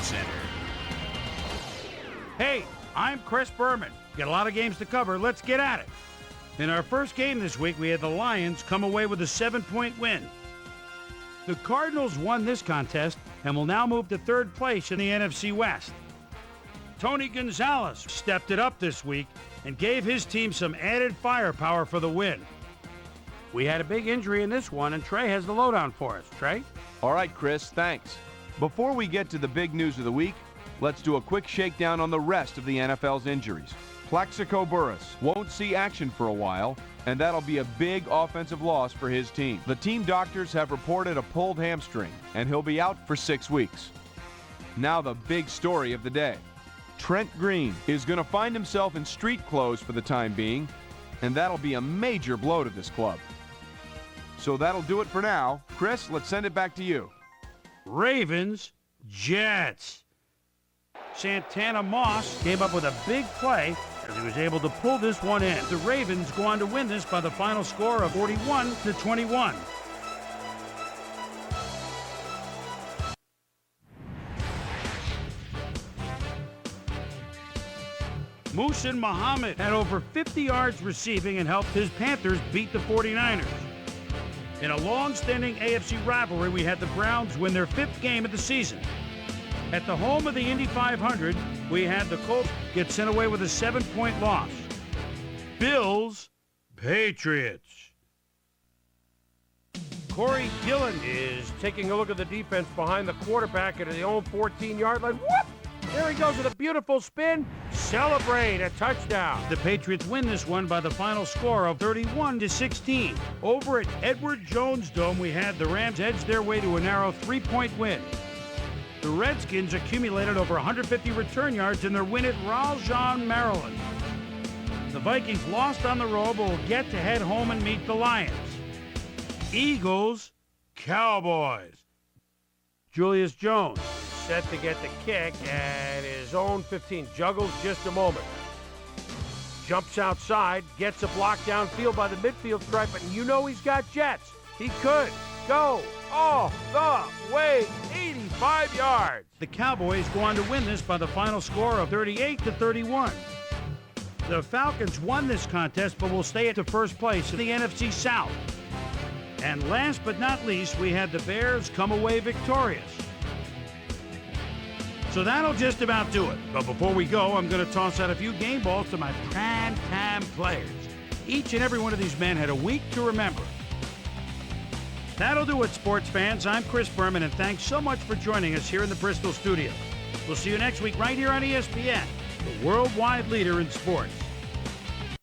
Center. Hey, I'm Chris Berman. Got a lot of games to cover. Let's get at it. In our first game this week, we had the Lions come away with a 7-point win. The Cardinals won this contest and will now move to third place in the NFC West. Tony Gonzalez stepped it up this week and gave his team some added firepower for the win. We had a big injury in this one, and Trey has the lowdown for us. Trey? All right, Chris, thanks. Before we get to the big news of the week, let's do a quick shakedown on the rest of the NFL's injuries. Plaxico Burress won't see action for a while, and that'll be a big offensive loss for his team. The team doctors have reported a pulled hamstring, and he'll be out for 6 weeks. Now the big story of the day. Trent Green is going to find himself in street clothes for the time being, and that'll be a major blow to this club. So that'll do it for now. Chris, let's send it back to you. Ravens, Jets. Santana Moss came up with a big play as he was able to pull this one in. The Ravens go on to win this by the final score of 41-21. Muhsin Muhammad had over 50 yards receiving and helped his Panthers beat the 49ers. In a long-standing AFC rivalry, we had the Browns win their 5th game of the season. At the home of the Indy 500, we had the Colts get sent away with a 7-point loss. Bills, Patriots. Corey Gillen is taking a look at the defense behind the quarterback at his own 14-yard line. Whoop! There he goes with a beautiful spin. Celebrate a touchdown. The Patriots win this one by the final score of 31-16. Over at Edward Jones Dome, we had the Rams edge their way to a narrow 3-point win. The Redskins accumulated over 150 return yards in their win at Raleigh, Maryland. The Vikings lost on the road but will get to head home and meet the Lions. Eagles, Cowboys. Julius Jones is set to get the kick at his own 15. Juggles just a moment. Jumps outside, gets a block downfield by the midfield stripe, and you know he's got jets. He could go all the way 85 yards. The Cowboys go on to win this by the final score of 38-31. The Falcons won this contest but will stay at the first place in the NFC South. And last but not least, we had the Bears come away victorious. So that'll just about do it. But before we go, I'm going to toss out a few game balls to my prime-time players. Each and every one of these men had a week to remember. That'll do it, sports fans. I'm Chris Berman, and thanks so much for joining us here in the Bristol studio. We'll see you next week right here on ESPN, the worldwide leader in sports.